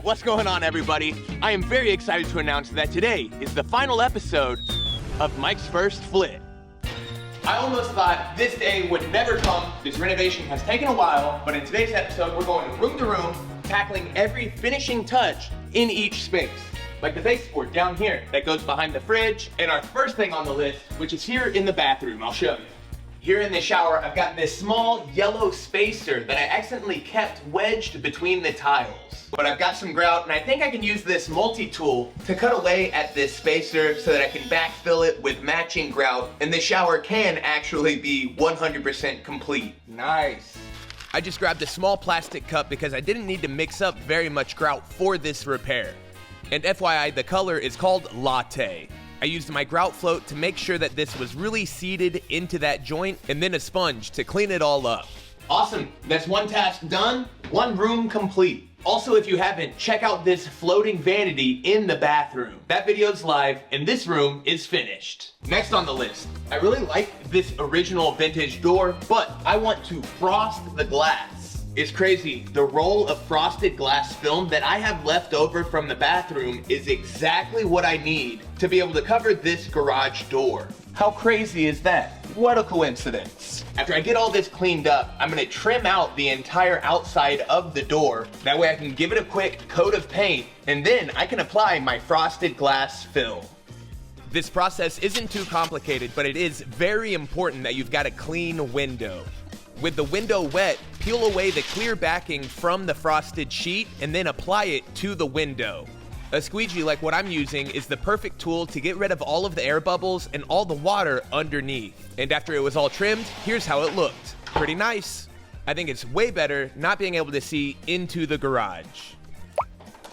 What's going on, everybody? I am very excited to announce that today is the final episode of Mike's first flip. I almost thought this day would never come. This renovation has taken a while, but in today's episode, we're going room to room, tackling every finishing touch in each space. Like the baseboard down here that goes behind the fridge, and our first thing on the list, which is here in the bathroom. I'll show you. Here in the shower, I've got this small yellow spacer that I accidentally kept wedged between the tiles. But I've got some grout, and I think I can use this multi-tool to cut away at this spacer so that I can backfill it with matching grout, and the shower can actually be 100% complete. Nice. I just grabbed a small plastic cup because I didn't need to mix up very much grout for this repair. And FYI, the color is called Latte. I used my grout float to make sure that this was really seated into that joint, and then a sponge to clean it all up. Awesome, that's one task done, one room complete. Also, if you haven't, check out this floating vanity in the bathroom. That video's live, and this room is finished. Next on the list, I really like this original vintage door, but I want to frost the glass. It's crazy, the roll of frosted glass film that I have left over from the bathroom is exactly what I need to be able to cover this garage door. How crazy is that? What a coincidence. After I get all this cleaned up, I'm gonna trim out the entire outside of the door. That way I can give it a quick coat of paint, and then I can apply my frosted glass film. This process isn't too complicated, but it is very important that you've got a clean window. With the window wet, peel away the clear backing from the frosted sheet and then apply it to the window. A squeegee like what I'm using is the perfect tool to get rid of all of the air bubbles and all the water underneath. And after it was all trimmed, here's how it looked. Pretty nice. I think it's way better not being able to see into the garage.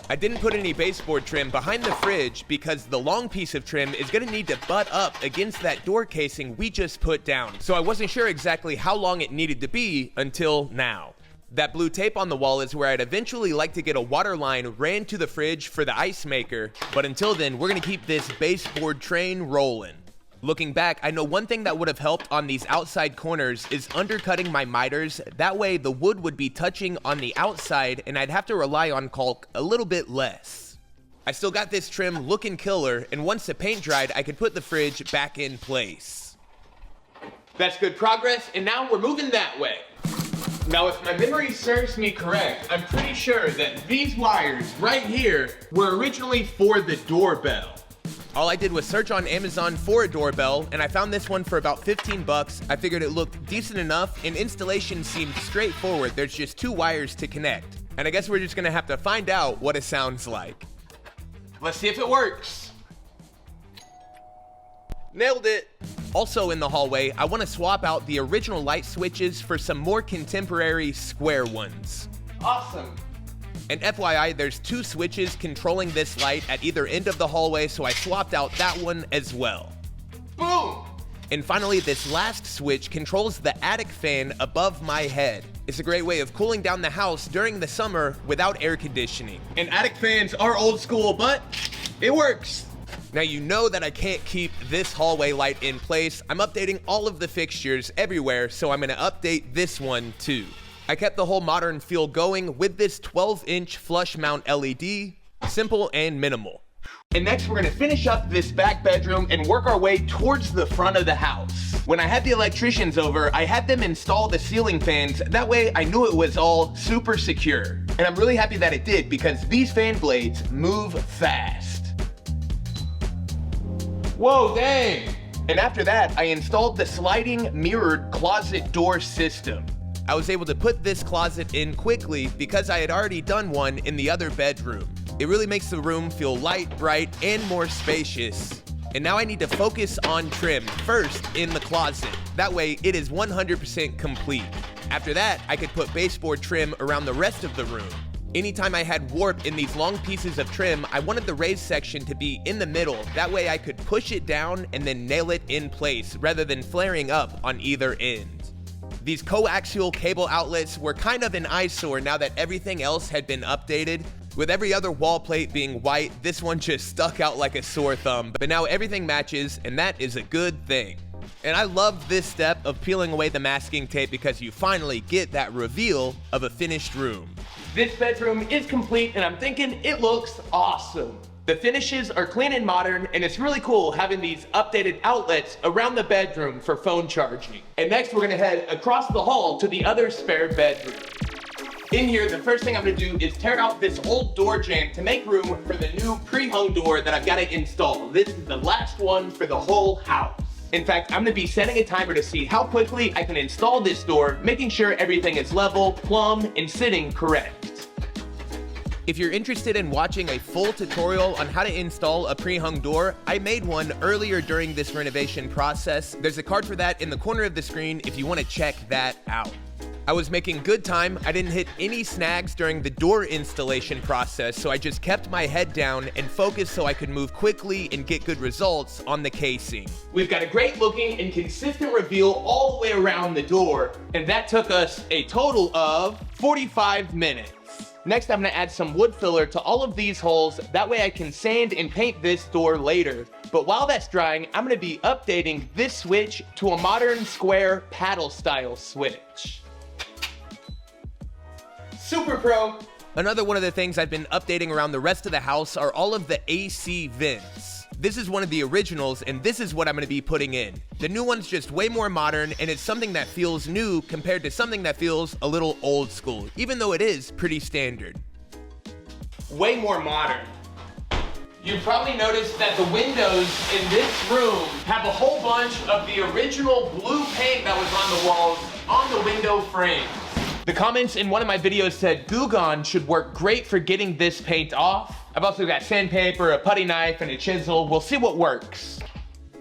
I didn't put any baseboard trim behind the fridge because the long piece of trim is gonna need to butt up against that door casing we just put down. So I wasn't sure exactly how long it needed to be until now. That blue tape on the wall is where I'd eventually like to get a water line ran to the fridge for the ice maker, but until then, we're gonna keep this baseboard train rolling. Looking back, I know one thing that would have helped on these outside corners is undercutting my miters. That way the wood would be touching on the outside and I'd have to rely on caulk a little bit less. I still got this trim looking killer, and once the paint dried, I could put the fridge back in place. That's good progress, and now we're moving that way. Now, if my memory serves me correct, I'm pretty sure that these wires right here were originally for the doorbell. All I did was search on Amazon for a doorbell, and I found this one for about 15 bucks. I figured it looked decent enough, and installation seemed straightforward. There's just 2 wires to connect. And I guess we're just gonna have to find out what it sounds like. Let's see if it works. Nailed it. Also in the hallway, I want to swap out the original light switches for some more contemporary square ones. Awesome. And FYI, there's 2 switches controlling this light at either end of the hallway, so I swapped out that one as well. Boom! And finally, this last switch controls the attic fan above my head. It's a great way of cooling down the house during the summer without air conditioning. And attic fans are old school, but it works. Now you know that I can't keep this hallway light in place. I'm updating all of the fixtures everywhere, so I'm gonna update this one too. I kept the whole modern feel going with this 12-inch flush mount LED, simple and minimal. And next we're gonna finish up this back bedroom and work our way towards the front of the house. When I had the electricians over, I had them install the ceiling fans. That way I knew it was all super secure. And I'm really happy that it did because these fan blades move fast. Whoa, dang! And after that, I installed the sliding mirrored closet door system. I was able to put this closet in quickly because I had already done one in the other bedroom. It really makes the room feel light, bright, and more spacious. And now I need to focus on trim first in the closet. That way it is 100% complete. After that, I could put baseboard trim around the rest of the room. Anytime I had warp in these long pieces of trim, I wanted the raised section to be in the middle. That way I could push it down and then nail it in place rather than flaring up on either end. These coaxial cable outlets were kind of an eyesore now that everything else had been updated. With every other wall plate being white, this one just stuck out like a sore thumb, but now everything matches, and that is a good thing. And I love this step of peeling away the masking tape because you finally get that reveal of a finished room. This bedroom is complete and I'm thinking it looks awesome. The finishes are clean and modern, and it's really cool having these updated outlets around the bedroom for phone charging. And next we're gonna head across the hall to the other spare bedroom. In here, the first thing I'm gonna do is tear out this old door jamb to make room for the new pre-hung door that I've gotta install. This is the last one for the whole house. In fact, I'm gonna be setting a timer to see how quickly I can install this door, making sure everything is level, plumb, and sitting correct. If you're interested in watching a full tutorial on how to install a pre-hung door, I made one earlier during this renovation process. There's a card for that in the corner of the screen if you want to check that out. I was making good time. I didn't hit any snags during the door installation process, so I just kept my head down and focused so I could move quickly and get good results on the casing. We've got a great looking and consistent reveal all the way around the door, and that took us a total of 45 minutes. Next, I'm gonna add some wood filler to all of these holes. That way I can sand and paint this door later. But while that's drying, I'm gonna be updating this switch to a modern square paddle style switch. Super pro. Another one of the things I've been updating around the rest of the house are all of the AC vents. This is one of the originals, and this is what I'm gonna be putting in. The new one's just way more modern, and it's something that feels new compared to something that feels a little old school, even though it is pretty standard. Way more modern. You've probably noticed that the windows in this room have a whole bunch of the original blue paint that was on the walls on the window frames. The comments in one of my videos said Goo Gone should work great for getting this paint off. I've also got sandpaper, a putty knife, and a chisel. We'll see what works.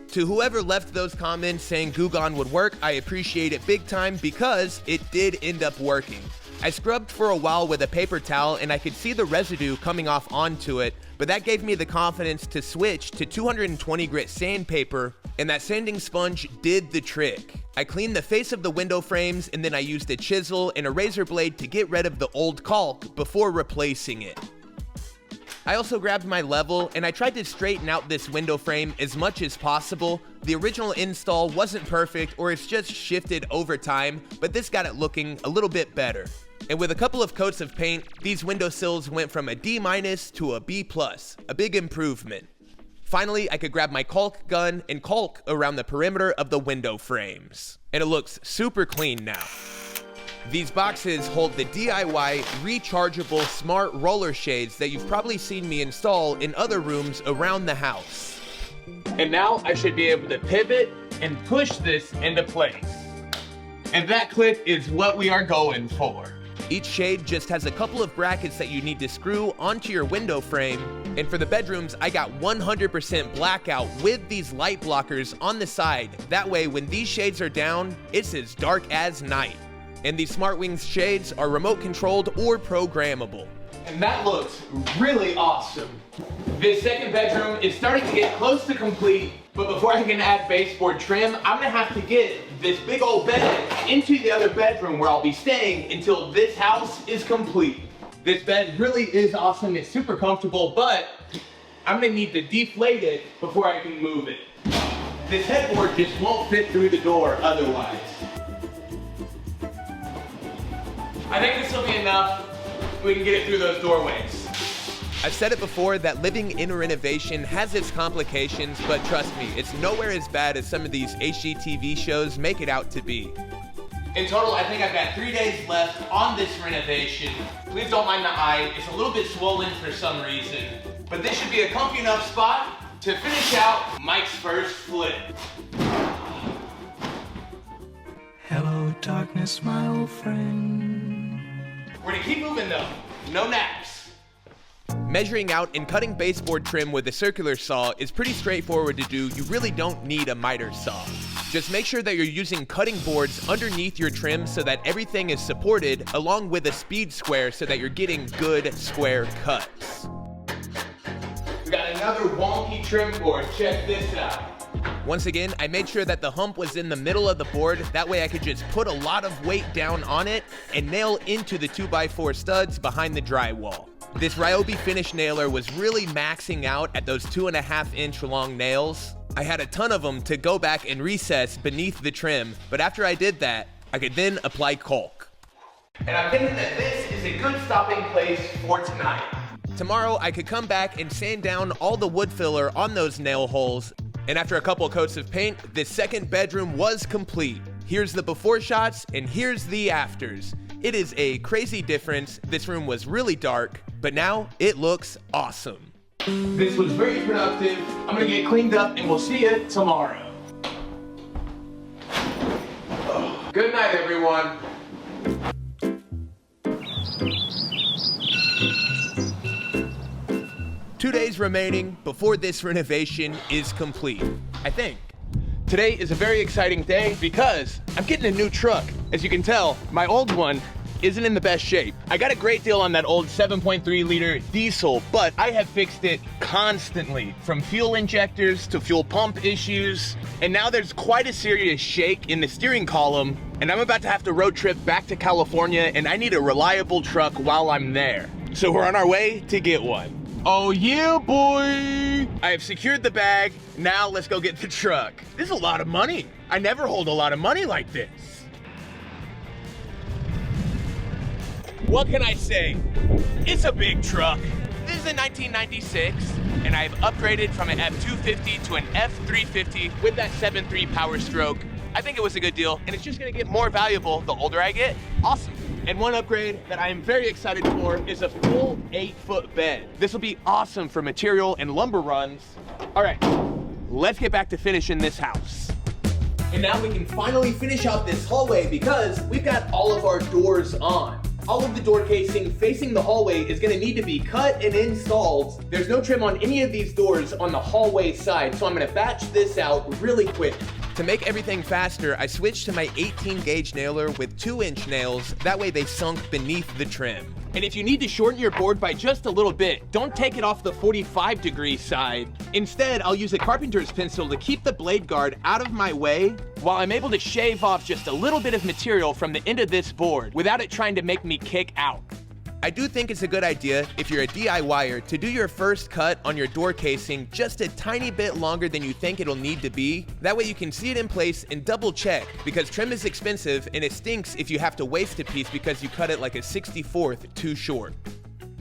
To whoever left those comments saying Goo Gone would work, I appreciate it big time because it did end up working. I scrubbed for a while with a paper towel and I could see the residue coming off onto it, but that gave me the confidence to switch to 220 grit sandpaper, and that sanding sponge did the trick. I cleaned the face of the window frames and then I used a chisel and a razor blade to get rid of the old caulk before replacing it. I also grabbed my level and I tried to straighten out this window frame as much as possible. The original install wasn't perfect, or it's just shifted over time, but this got it looking a little bit better. And with a couple of coats of paint, these windowsills went from a D- to a B+, a big improvement. Finally, I could grab my caulk gun and caulk around the perimeter of the window frames. And it looks super clean now. These boxes hold the DIY rechargeable smart roller shades that you've probably seen me install in other rooms around the house. And now I should be able to pivot and push this into place. And that clip is what we are going for. Each shade just has a couple of brackets that you need to screw onto your window frame. And for the bedrooms, I got 100% blackout with these light blockers on the side. That way, when these shades are down, it's as dark as night. And these SmartWings shades are remote controlled or programmable. And that looks really awesome. This second bedroom is starting to get close to complete, but before I can add baseboard trim, I'm gonna have to get this big old bed into the other bedroom where I'll be staying until this house is complete. This bed really is awesome, it's super comfortable, but I'm gonna need to deflate it before I can move it. This headboard just won't fit through the door otherwise. I think this will be enough. We can get it through those doorways. I've said it before that living in a renovation has its complications, but trust me, it's nowhere as bad as some of these HGTV shows make it out to be. In total, I think I've got 3 days left on this renovation. Please don't mind the eye, it's a little bit swollen for some reason. But this should be a comfy enough spot to finish out Mike's first flip. Hello, darkness, my old friend. We're gonna keep moving though, no naps. Measuring out and cutting baseboard trim with a circular saw is pretty straightforward to do. You really don't need a miter saw. Just make sure that you're using cutting boards underneath your trim so that everything is supported, along with a speed square so that you're getting good square cuts. We got another wonky trim board, check this out. Once again, I made sure that the hump was in the middle of the board. That way I could just put a lot of weight down on it and nail into the 2x4 studs behind the drywall. This Ryobi finish nailer was really maxing out at those 2.5-inch long nails. I had a ton of them to go back and recess beneath the trim, but after I did that, I could then apply caulk. And I'm thinking that this is a good stopping place for tonight. Tomorrow, I could come back and sand down all the wood filler on those nail holes. And after a couple coats of paint, this second bedroom was complete. Here's the before shots and here's the afters. It is a crazy difference. This room was really dark, but now it looks awesome. This was very productive. I'm gonna get cleaned up and we'll see you tomorrow. Good night, everyone. 2 days remaining before this renovation is complete, I think. Today is a very exciting day because I'm getting a new truck. As you can tell, my old one isn't in the best shape. I got a great deal on that old 7.3 liter diesel, but I have fixed it constantly, from fuel injectors to fuel pump issues, and now there's quite a serious shake in the steering column, and I'm about to have to road trip back to California, and I need a reliable truck while I'm there. So we're on our way to get one. Oh yeah, boy! I have secured the bag. Now let's go get the truck. This is a lot of money. I never hold a lot of money like this. What can I say? It's a big truck. This is a 1996, and I've upgraded from an F250 to an F350 with that 7.3 power stroke. I think it was a good deal, and it's just gonna get more valuable the older I get. Awesome. And one upgrade that I am very excited for is a full 8-foot bed. This will be awesome for material and lumber runs. All right, let's get back to finishing this house. And now we can finally finish out this hallway because we've got all of our doors on. All of the door casing facing the hallway is gonna need to be cut and installed. There's no trim on any of these doors on the hallway side, so I'm gonna batch this out really quick. To make everything faster, I switched to my 18 gauge nailer with 2-inch nails. That way they sunk beneath the trim. And if you need to shorten your board by just a little bit, don't take it off the 45-degree side. Instead, I'll use a carpenter's pencil to keep the blade guard out of my way while I'm able to shave off just a little bit of material from the end of this board without it trying to make me kick out. I do think it's a good idea, if you're a DIYer, to do your first cut on your door casing just a tiny bit longer than you think it'll need to be. That way you can see it in place and double check, because trim is expensive and it stinks if you have to waste a piece because you cut it like a 64th too short.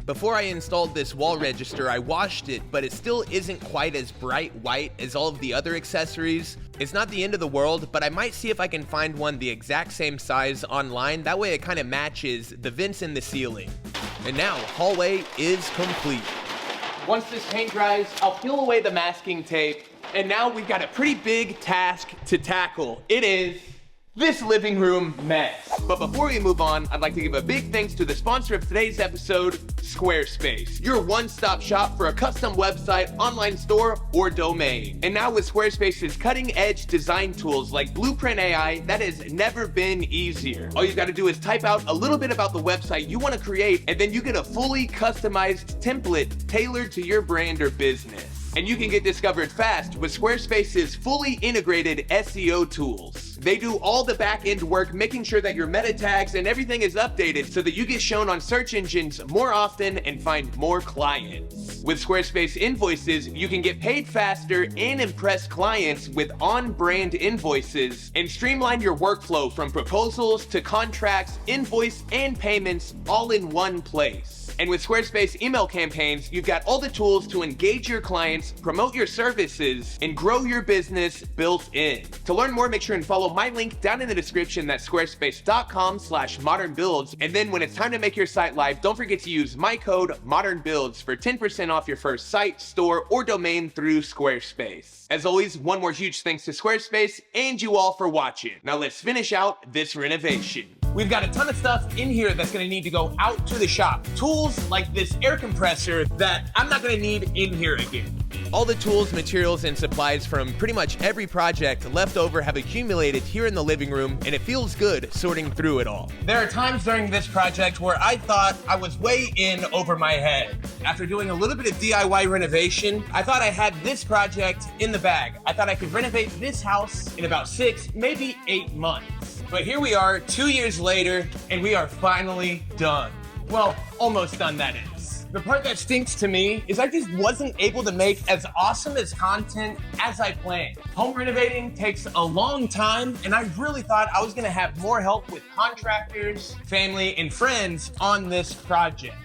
Before I installed this wall register, I washed it, but it still isn't quite as bright white as all of the other accessories. It's not the end of the world, but I might see if I can find one the exact same size online. That way it kind of matches the vents in the ceiling. And now, hallway is complete. Once this paint dries, I'll peel away the masking tape, and now we've got a pretty big task to tackle. It is this living room mess. But before we move on, I'd like to give a big thanks to the sponsor of today's episode, Squarespace. Your one-stop shop for a custom website, online store, or domain. And now with Squarespace's cutting-edge design tools like Blueprint AI, that has never been easier. All you've got to do is type out a little bit about the website you want to create, and then you get a fully customized template tailored to your brand or business. And you can get discovered fast with Squarespace's fully integrated SEO tools. They do all the back-end work, making sure that your meta tags and everything is updated so that you get shown on search engines more often and find more clients. With Squarespace invoices, you can get paid faster and impress clients with on-brand invoices and streamline your workflow from proposals to contracts, invoice, and payments all in one place. And with Squarespace email campaigns, you've got all the tools to engage your clients, promote your services, and grow your business built in. To learn more, make sure and follow my link down in the description. That's squarespace.com/modernbuilds. And then when it's time to make your site live, don't forget to use my code modernbuilds for 10% off your first site, store, or domain through Squarespace. As always, one more huge thanks to Squarespace and you all for watching. Now let's finish out this renovation. We've got a ton of stuff in here that's gonna need to go out to the shop. Tools like this air compressor that I'm not gonna need in here again. All the tools, materials, and supplies from pretty much every project left over have accumulated here in the living room, and it feels good sorting through it all. There are times during this project where I thought I was way in over my head. After doing a little bit of DIY renovation, I thought I had this project in the bag. I thought I could renovate this house in about 6, maybe 8 months. But here we are 2 years later, and we are finally done. Well, almost done, that is. The part that stinks to me is I just wasn't able to make as awesome as content as I planned. Home renovating takes a long time, and I really thought I was gonna have more help with contractors, family, and friends on this project.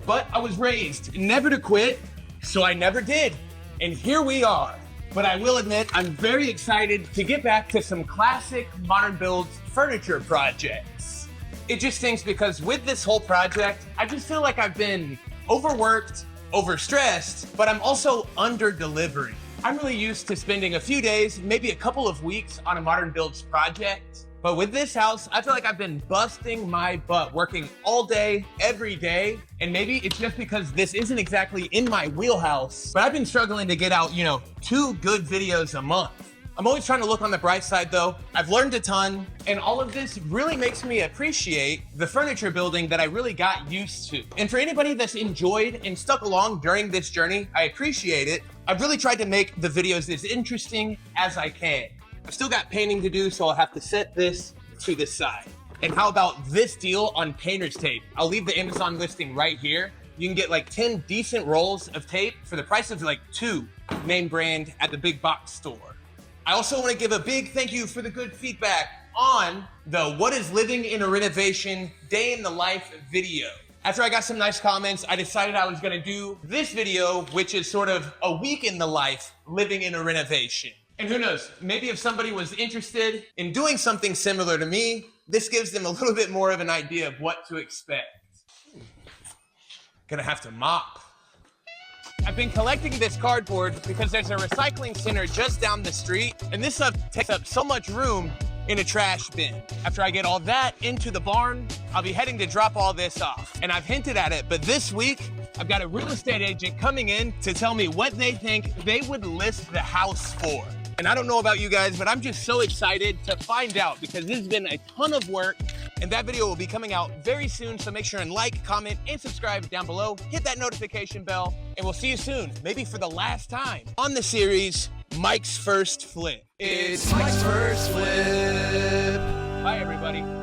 But I was raised never to quit, so I never did. And here we are. But I will admit, I'm very excited to get back to some classic modern builds furniture projects. It just stinks because with this whole project, I just feel like I've been overworked, overstressed, but I'm also under-delivering. I'm really used to spending a few days, maybe a couple of weeks on a modern builds project. But with this house, I feel like I've been busting my butt, working all day, every day. And maybe it's just because this isn't exactly in my wheelhouse, but I've been struggling to get out, 2 good videos a month. I'm always trying to look on the bright side though. I've learned a ton, and all of this really makes me appreciate the furniture building that I really got used to. And for anybody that's enjoyed and stuck along during this journey, I appreciate it. I've really tried to make the videos as interesting as I can. I've still got painting to do, so I'll have to set this to the side. And how about this deal on painter's tape? I'll leave the Amazon listing right here. You can get like 10 decent rolls of tape for the price of like 2 name brand at the big box store. I also want to give a big thank you for the good feedback on the What is Living in a Renovation Day in the Life video. After I got some nice comments, I decided I was going to do this video, which is sort of a week in the life living in a renovation. And who knows, maybe if somebody was interested in doing something similar to me, this gives them a little bit more of an idea of what to expect. Gonna have to mop. I've been collecting this cardboard because there's a recycling center just down the street, and this stuff takes up so much room in a trash bin. After I get all that into the barn, I'll be heading to drop all this off. And I've hinted at it, but this week, I've got a real estate agent coming in to tell me what they think they would list the house for. And I don't know about you guys, but I'm just so excited to find out because this has been a ton of work, and that video will be coming out very soon. So make sure and like, comment, and subscribe down below. Hit that notification bell, and we'll see you soon, maybe for the last time on the series, Mike's First Flip. It's Mike's First Flip. Bye, everybody.